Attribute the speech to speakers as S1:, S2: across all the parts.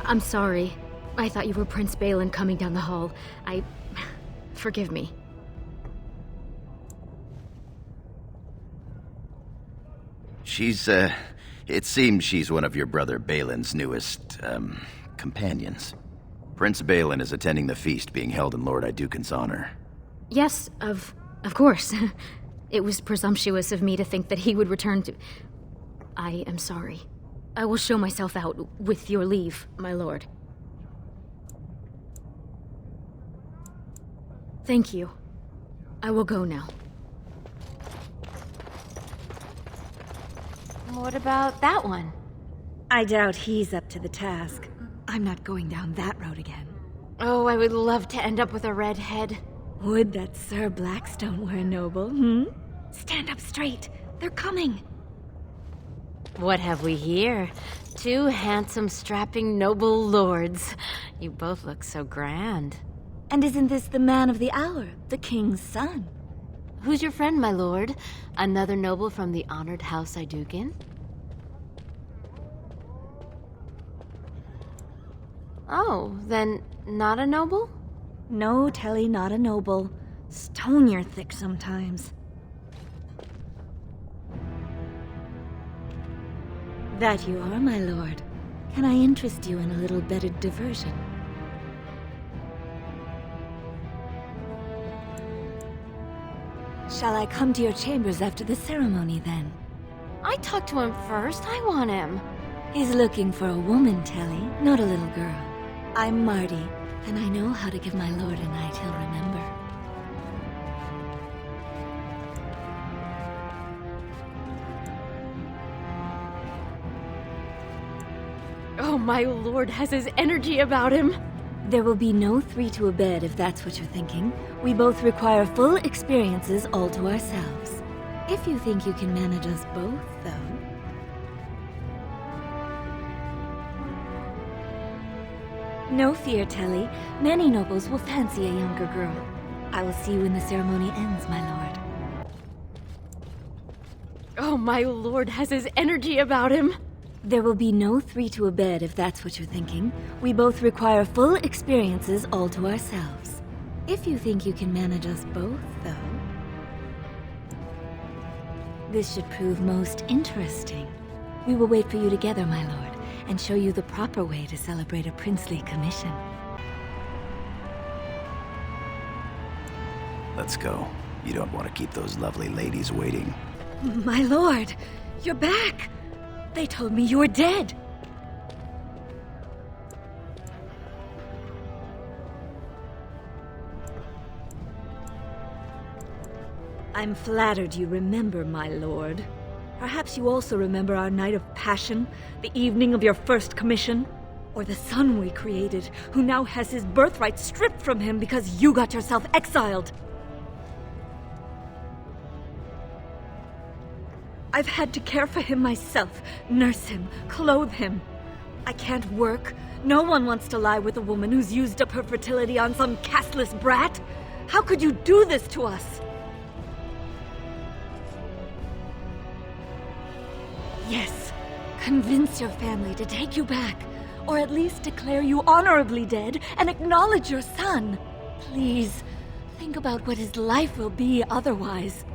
S1: I'm sorry. I thought you were Prince Balin coming down the hall. Forgive me.
S2: It seems she's one of your brother Balin's newest, companions. Prince Balin is attending the feast being held in Lord Iduken's honor.
S1: Yes, of course. It was presumptuous of me to think that he would return to... I am sorry. I will show myself out, with your leave, my lord. Thank you. I will go now.
S3: What about that one?
S4: I doubt he's up to the task. I'm not going down that road again.
S3: Oh, I would love to end up with a redhead.
S4: Would that Sir Blackstone were a noble, Stand up straight. They're coming.
S3: What have we here? Two handsome, strapping, noble lords. You both look so grand.
S4: And isn't this the man of the hour, the king's son?
S3: Who's your friend, my lord? Another noble from the honored House Iduken? Oh, then not a noble?
S4: No, Teli, not a noble. Stone you're thick sometimes. That you are, my lord. Can I interest you in a little bedded diversion? Shall I come to your chambers after the ceremony, then?
S3: I talked to him first. I want him.
S4: He's looking for a woman, Teli, not a little girl. I'm Mardy, and I know how to give my lord a night he'll remember.
S3: Oh, my lord has his energy about him.
S4: There will be no three to a bed, if that's what you're thinking. We both require full experiences all to ourselves. If you think you can manage us both, though. No fear, Teli. Many nobles will fancy a younger girl. I will see you when the ceremony ends, my lord.
S3: Oh, my lord has his energy about him.
S4: There will be no three to a bed, if that's what you're thinking. We both require full experiences all to ourselves. If you think you can manage us both, though. This should prove most interesting. We will wait for you together, my lord, and show you the proper way to celebrate a princely commission.
S2: Let's go. You don't want to keep those lovely ladies waiting.
S4: My lord, you're back! They told me you were dead! I'm flattered you remember, my lord. Perhaps you also remember our night of passion, the evening of your first commission? Or the son we created, who now has his birthright stripped from him because you got yourself exiled? I've had to care for him myself, nurse him, clothe him. I can't work. No one wants to lie with a woman who's used up her fertility on some castless brat. How could you do this to us? Yes, convince your family to take you back, or at least declare you honorably dead and acknowledge your son. Please, think about what his life will be otherwise.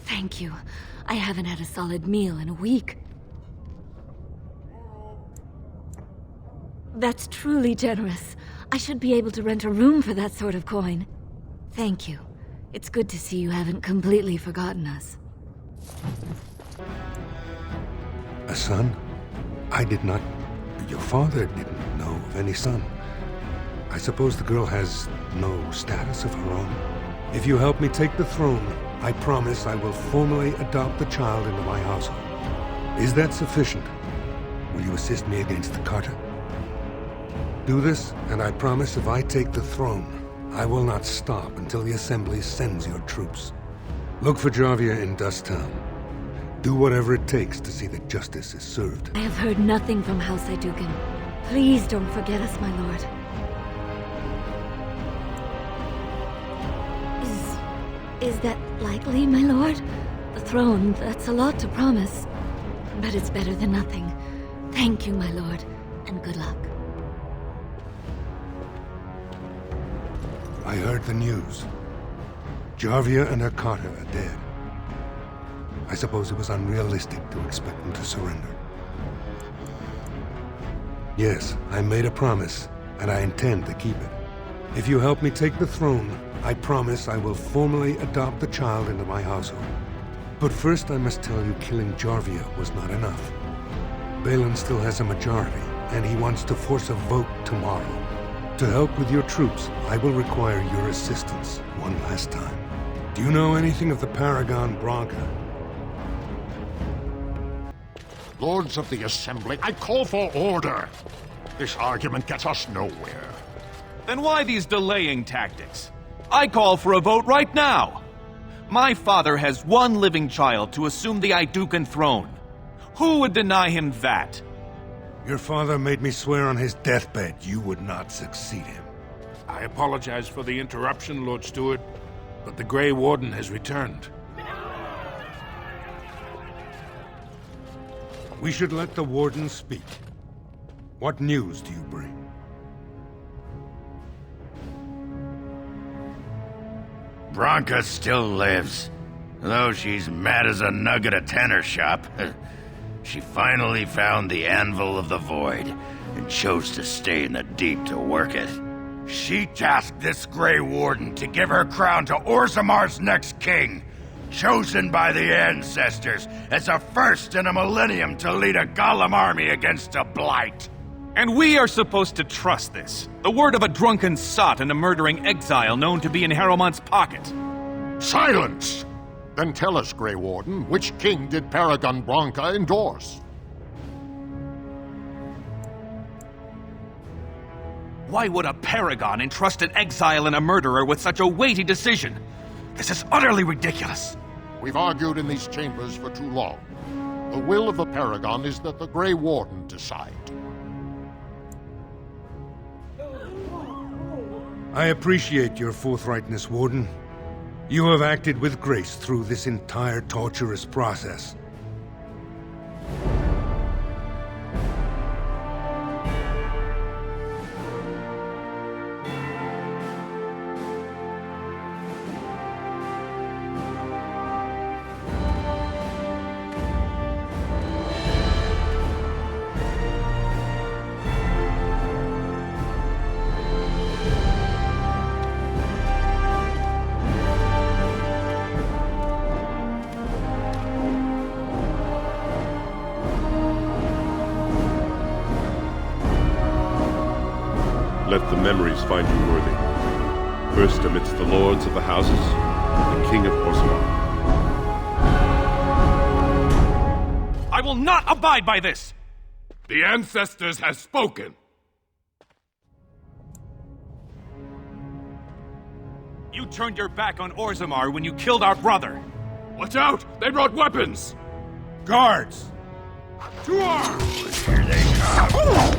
S4: Thank you. I haven't had a solid meal in a week. That's truly generous. I should be able to rent a room for that sort of coin. Thank you. It's good to see you haven't completely forgotten us.
S5: A son? I did not... Your father didn't know of any son. I suppose the girl has no status of her own. If you help me take the throne, I promise I will formally adopt the child into my household. Is that sufficient? Will you assist me against the Carter? Do this, and I promise if I take the throne, I will not stop until the Assembly sends your troops. Look for Javia in Dust Town. Do whatever it takes to see that justice is served.
S4: I have heard nothing from House Iduken. Please don't forget us, my lord. Is that likely, my lord? The throne, that's a lot to promise. But it's better than nothing. Thank you, my lord, and good luck.
S5: I heard the news. Jarvia and her Carter are dead. I suppose it was unrealistic to expect them to surrender. Yes, I made a promise, and I intend to keep it. If you help me take the throne, I promise I will formally adopt the child into my household. But first I must tell you killing Jarvia was not enough. Balin still has a majority, and he wants to force a vote tomorrow. To help with your troops, I will require your assistance one last time. Do you know anything of the Paragon Branca?
S6: Lords of the Assembly, I call for order. This argument gets us nowhere.
S7: Then why these delaying tactics? I call for a vote right now. My father has one living child to assume the Idukan throne. Who would deny him that?
S5: Your father made me swear on his deathbed you would not succeed him.
S8: I apologize for the interruption, Lord Steward, but the Grey Warden has returned.
S5: We should let the Warden speak. What news do you bring?
S2: Branca still lives. Though she's mad as a nug at a tanner shop. She finally found the Anvil of the Void, and chose to stay in the deep to work it. She tasked this Grey Warden to give her crown to Orzamar's next king, chosen by the ancestors as a first in a millennium to lead a Golem army against a blight.
S7: And we are supposed to trust this. The word of a drunken sot and a murdering exile known to be in Harrowmont's pocket.
S6: Silence! Then tell us, Grey Warden, which king did Paragon Branca endorse?
S7: Why would a paragon entrust an exile and a murderer with such a weighty decision? This is utterly ridiculous.
S6: We've argued in these chambers for too long. The will of the Paragon is that the Grey Warden decide.
S5: I appreciate your forthrightness, Warden. You have acted with grace through this entire torturous process.
S9: Let the memories find you worthy. First amidst the lords of the houses, the King of Orzammar.
S7: I will not abide by this!
S8: The ancestors have spoken.
S7: You turned your back on Orzammar when you killed our brother.
S8: Watch out! They brought weapons!
S5: Guards!
S8: To arms!
S2: Here they come!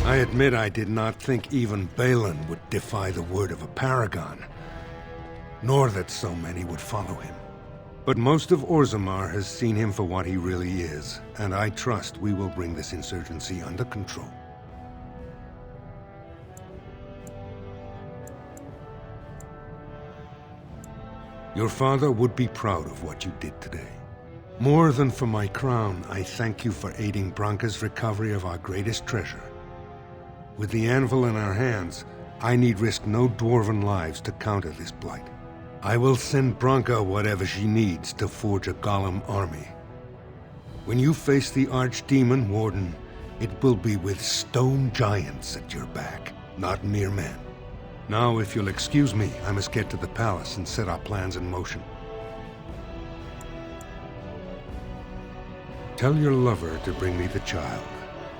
S5: I admit I did not think even Balin would defy the word of a paragon, nor that so many would follow him. But most of Orzammar has seen him for what he really is, and I trust we will bring this insurgency under control. Your father would be proud of what you did today. More than for my crown, I thank you for aiding Branca's recovery of our greatest treasure. With the anvil in our hands, I need risk no dwarven lives to counter this blight. I will send Branka whatever she needs to forge a Golem army. When you face the Archdemon, Warden, it will be with stone giants at your back, not mere men. Now, if you'll excuse me, I must get to the palace and set our plans in motion. Tell your lover to bring me the child,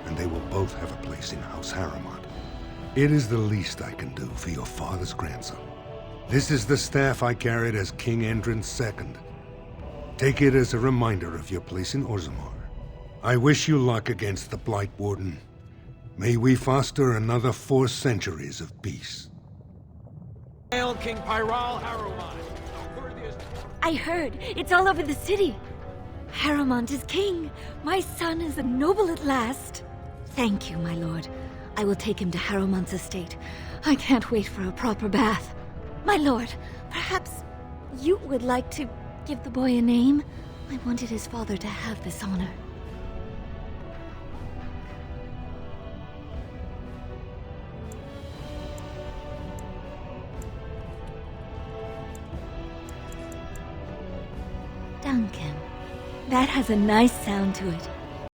S5: and they will both have a place in House Harrimont. It is the least I can do for your father's grandson. This is the staff I carried as King Endrin's II. Take it as a reminder of your place in Orzammar. I wish you luck against the Blight Warden. May we foster another 4 centuries of peace.
S10: Hail King Pyral Harrimont, the worthiest...
S4: I heard. It's all over the city. Harrimont is king. My son is a noble at last. Thank you, my lord. I will take him to Harrimont's estate. I can't wait for a proper bath. My lord, perhaps you would like to give the boy a name? I wanted his father to have this honor. Duncan. That has a nice sound to it.